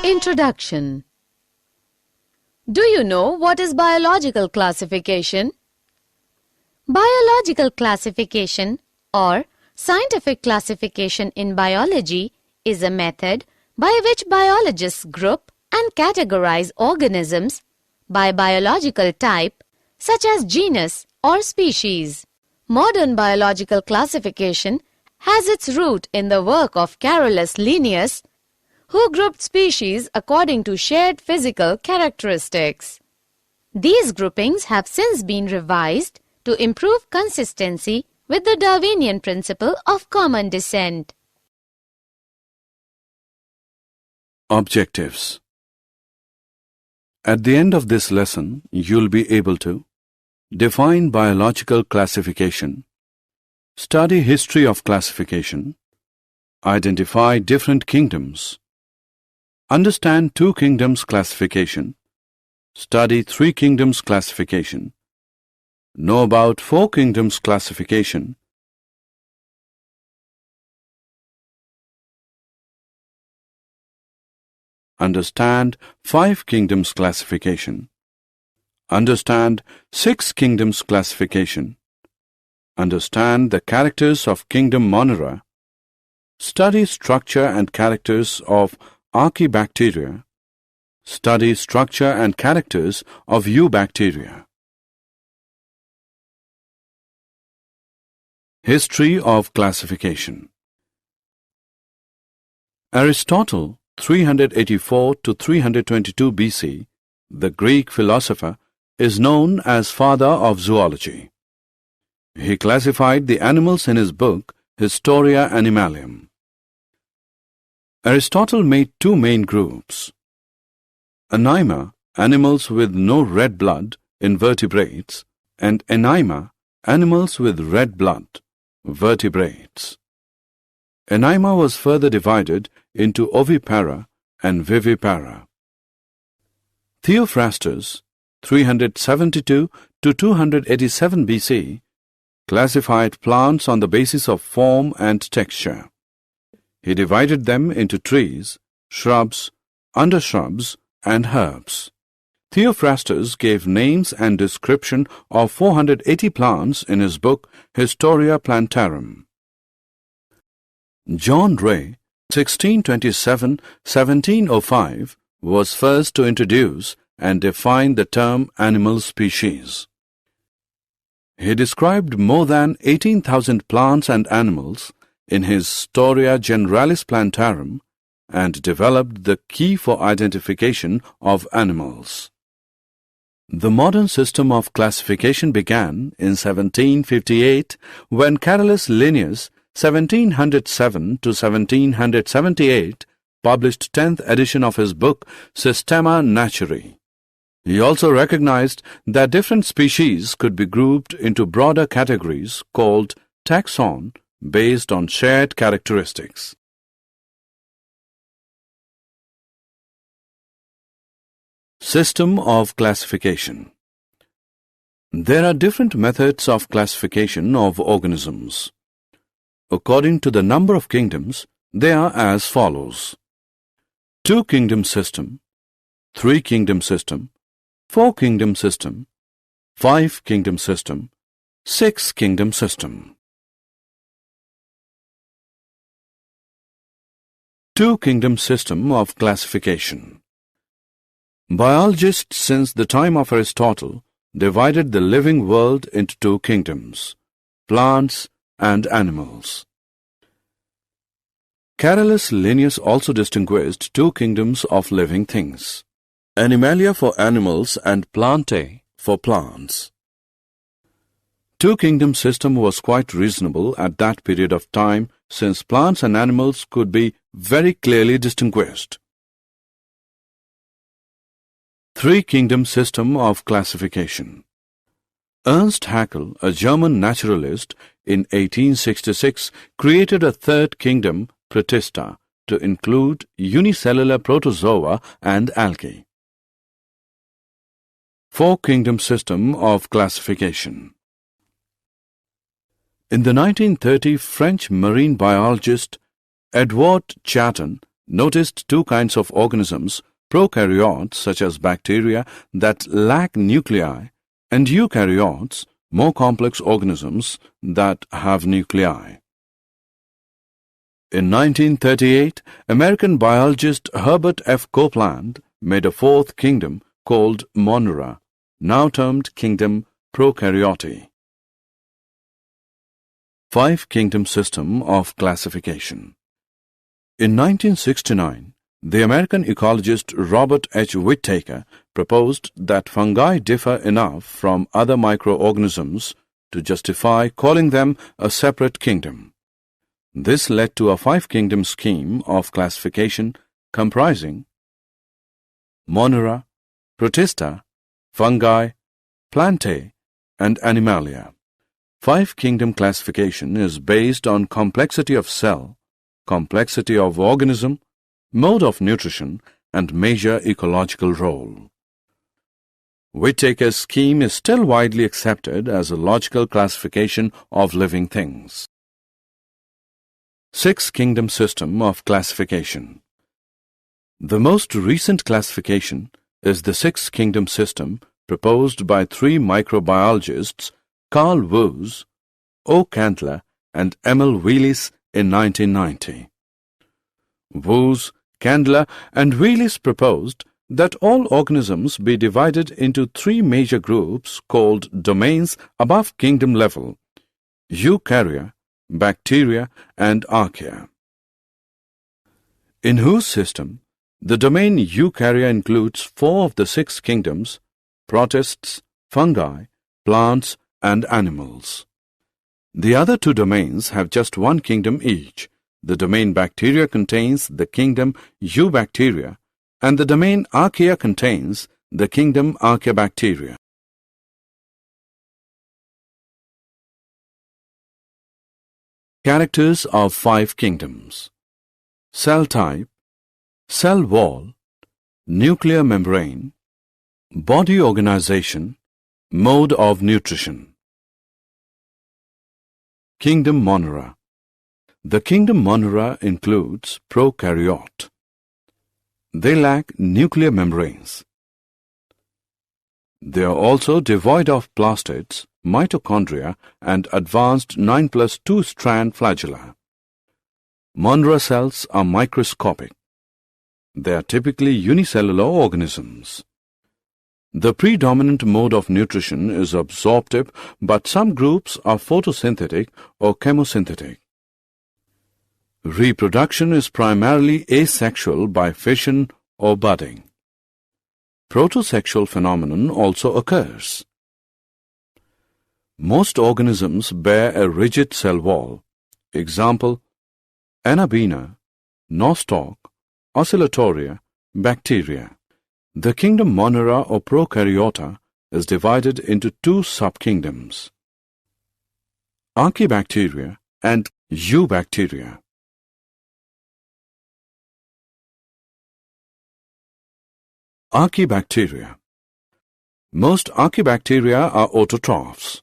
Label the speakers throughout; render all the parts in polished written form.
Speaker 1: Introduction. Do you know what is biological classification? Biological classification or scientific classification in biology is a method by which biologists group and categorize organisms by biological type such as genus or species. Modern biological classification has its root in the work of Carolus Linnaeus, who grouped species according to shared physical characteristics. These groupings have since been revised to improve consistency with the Darwinian principle of common descent.
Speaker 2: Objectives. At the end of this lesson, you'll be able to define biological classification, study history of classification, identify different kingdoms, understand two kingdoms classification, study three kingdoms classification, know about four kingdoms classification, understand five kingdoms classification, understand six kingdoms classification, understand the characters of kingdom Monera, study structure and characters of Archaebacteria, study structure and characters of Eubacteria. History of classification. Aristotle, 384 to 322 BC, the Greek philosopher, is known as father of zoology. He classified the animals in his book Historia Animalium. Aristotle made two main groups: Anima, animals with no red blood, invertebrates, and Anima, animals with red blood, vertebrates. Anima was further divided into ovipara and vivipara. Theophrastus, 372 to 287 BC, classified plants on the basis of form and texture. He divided them into trees, shrubs, undershrubs, and herbs. Theophrastus gave names and description of 480 plants in his book Historia Plantarum. John Ray, 1627-1705, was first to introduce and define the term animal species. He described more than 18,000 plants and animals in his Storia Generalis Plantarum and developed the key for identification of animals. The modern system of classification began in 1758 when Carolus Linnaeus, 1707 to 1778, published 10th edition of his book Systema Naturae. He also recognized that different species could be grouped into broader categories called taxon based on shared characteristics. System of classification. There are different methods of classification of organisms. According to the number of kingdoms, they are as follows: two-kingdom system, three-kingdom system, four-kingdom system, five-kingdom system, six-kingdom system. Two-kingdom system of classification. Biologists since the time of Aristotle divided the living world into two kingdoms, plants and animals. Carolus Linnaeus also distinguished two kingdoms of living things, Animalia for animals and Plantae for plants. Two-kingdom system was quite reasonable at that period of time since plants and animals could be very clearly distinguished. Three-kingdom system of classification. Ernst Haeckel, a German naturalist, in 1866 created a third kingdom, Protista, to include unicellular protozoa and algae. Four-kingdom system of classification. In the 1930 French marine biologist Edouard Chaton noticed two kinds of organisms, prokaryotes such as bacteria that lack nuclei, and eukaryotes, more complex organisms that have nuclei. In 1938, American biologist Herbert F. Copeland made a fourth kingdom called Monera, now termed Kingdom Prokaryote. Five-kingdom system of classification. In 1969, the American ecologist Robert H. Whittaker proposed that fungi differ enough from other microorganisms to justify calling them a separate kingdom. This led to a five-kingdom scheme of classification comprising Monera, Protista, Fungi, Plantae, and Animalia. Five-kingdom classification is based on complexity of cell, complexity of organism, mode of nutrition, and major ecological role. Whittaker's scheme is still widely accepted as a logical classification of living things. Six-kingdom system of classification. The most recent classification is the six-kingdom system proposed by three microbiologists, Carl Woese, O. Candler, and Emil Wheelis in 1990. Woese, Candler, and Wheelis proposed that all organisms be divided into three major groups called domains above kingdom level: eukarya, bacteria, and archaea. In whose system, the domain eukarya includes four of the six kingdoms: protists, fungi, plants, and animals. The other two domains have just one kingdom each. The domain bacteria contains the kingdom eubacteria, and the domain archaea contains the kingdom archaebacteria. Characters of five kingdoms: cell type, cell wall, nuclear membrane, body organization, mode of nutrition. Kingdom Monera. The kingdom Monera includes prokaryote. They lack nuclear membranes. They are also devoid of plastids, mitochondria, and advanced 9+2 strand flagella. Monera cells are microscopic. They are typically unicellular organisms. The predominant mode of nutrition is absorptive, but some groups are photosynthetic or chemosynthetic. Reproduction is primarily asexual by fission or budding. Protosexual phenomenon also occurs. Most organisms bear a rigid cell wall. Example: Anabaena, nostoc, oscillatoria, bacteria. The kingdom Monera or Prokaryota is divided into two subkingdoms: Archaebacteria and Eubacteria. Archaebacteria. Most archaebacteria are autotrophs.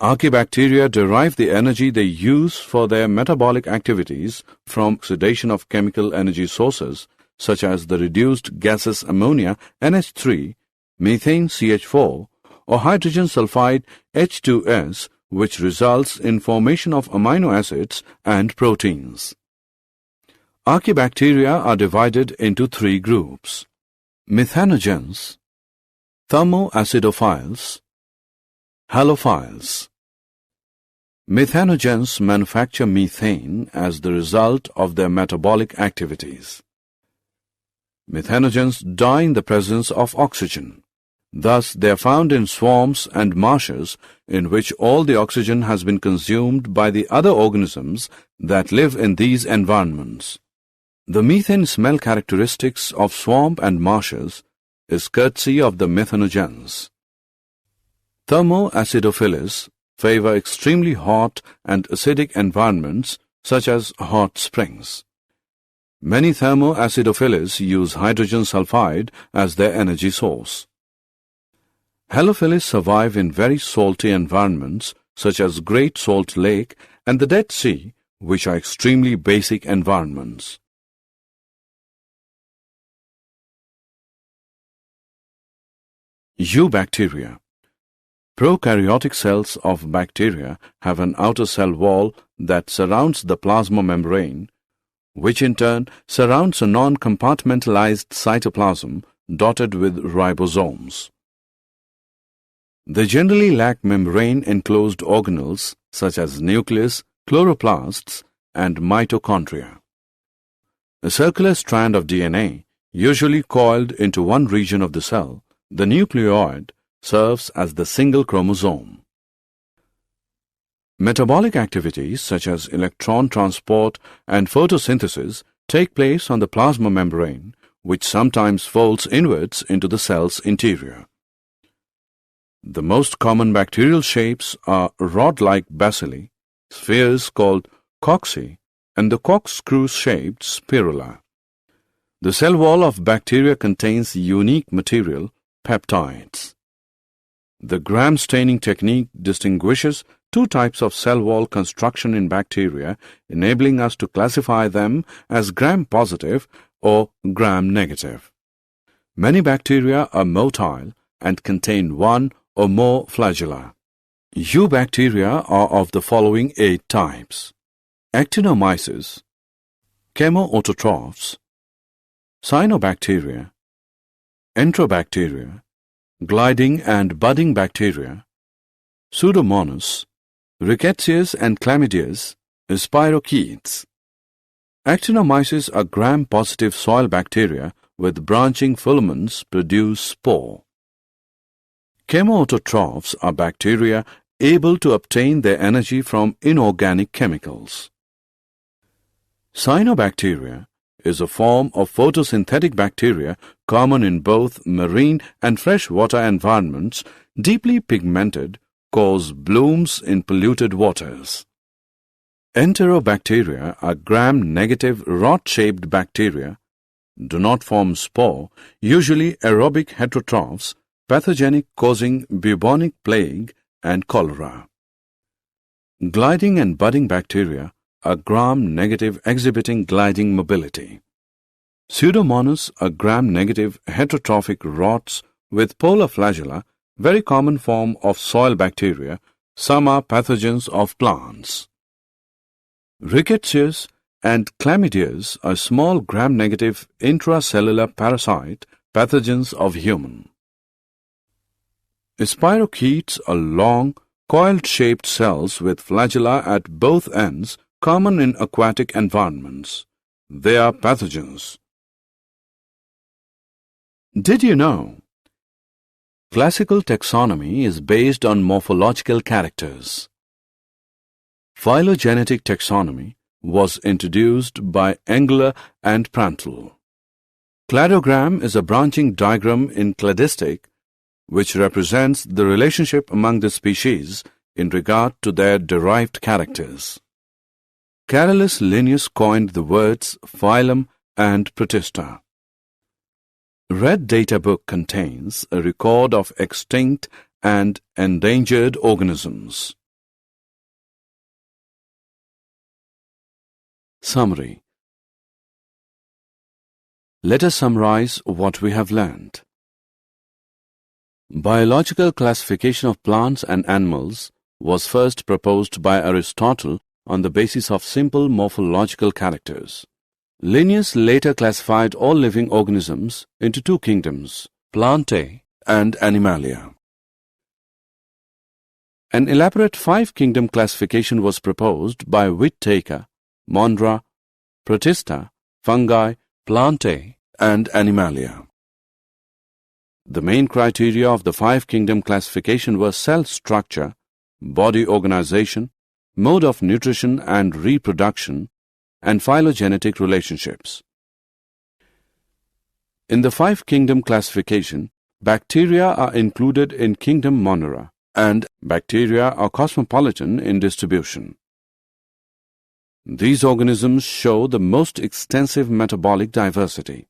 Speaker 2: Archaebacteria derive the energy they use for their metabolic activities from oxidation of chemical energy sources such as the reduced gases ammonia NH3, methane CH4, or hydrogen sulfide H2S, which results in formation of amino acids and proteins. Archaebacteria are divided into three groups: methanogens, thermoacidophiles, halophiles. Methanogens manufacture methane as the result of their metabolic activities. Methanogens die in the presence of oxygen. Thus, they are found in swamps and marshes in which all the oxygen has been consumed by the other organisms that live in these environments. The methane smell characteristics of swamp and marshes is courtesy of the methanogens. Thermoacidophils favor extremely hot and acidic environments such as hot springs. Many thermoacidophils use hydrogen sulfide as their energy source. Halophils survive in very salty environments such as Great Salt Lake and the Dead Sea, which are extremely basic environments. Eubacteria. Prokaryotic cells of bacteria have an outer cell wall that surrounds the plasma membrane, which in turn surrounds a non-compartmentalized cytoplasm dotted with ribosomes. They generally lack membrane-enclosed organelles such as nucleus, chloroplasts, and mitochondria. A circular strand of DNA, usually coiled into one region of the cell, the nucleoid, serves as the single chromosome. Metabolic activities such as electron transport and photosynthesis take place on the plasma membrane, which sometimes folds inwards into the cell's interior. The most common bacterial shapes are rod-like bacilli, spheres called cocci, and the corkscrew-shaped spirula. The cell wall of bacteria contains unique material, peptides. The Gram staining technique distinguishes two types of cell wall construction in bacteria, enabling us to classify them as Gram-positive or Gram-negative. Many bacteria are motile and contain one or more flagella. Eubacteria are of the following 8 types: actinomyces, chemoautotrophs, cyanobacteria, enterobacteria, gliding and budding bacteria, Pseudomonas, Rickettsias and Chlamydias, spirochetes. Actinomyces are Gram-positive soil bacteria with branching filaments produce spore. Chemoautotrophs are bacteria able to obtain their energy from inorganic chemicals. Cyanobacteria is a form of photosynthetic bacteria common in both marine and freshwater environments, deeply pigmented, cause blooms in polluted waters. Enterobacteria are Gram-negative rod-shaped bacteria, do not form spore, usually aerobic heterotrophs, pathogenic, causing bubonic plague and cholera. Gliding and budding bacteria are Gram-negative, exhibiting gliding mobility. Pseudomonas are Gram-negative heterotrophic rods with polar flagella, very common form of soil bacteria. Some are pathogens of plants. Rickettsias and Chlamydias are small Gram-negative intracellular parasite pathogens of human. Spirochetes are long, coiled-shaped cells with flagella at both ends, common in aquatic environments. They are pathogens. Did you know? Classical taxonomy is based on morphological characters. Phylogenetic taxonomy was introduced by Engler and Prantl. Cladogram is a branching diagram in cladistic which represents the relationship among the species in regard to their derived characters. Carolus Linnaeus coined the words phylum and protista. Red Data Book contains a record of extinct and endangered organisms. Summary. Let us summarize what we have learned. Biological classification of plants and animals was first proposed by Aristotle on the basis of simple morphological characters. Linnaeus later classified all living organisms into 2 kingdoms, Plantae and Animalia. An elaborate 5-kingdom classification was proposed by Whittaker, Mondra, Protista, Fungi, Plantae, and Animalia. The main criteria of the 5-kingdom classification were cell structure, body organization, mode of nutrition and reproduction, and phylogenetic relationships. In the 5-kingdom classification, bacteria are included in kingdom Monera, and bacteria are cosmopolitan in distribution. These organisms show the most extensive metabolic diversity.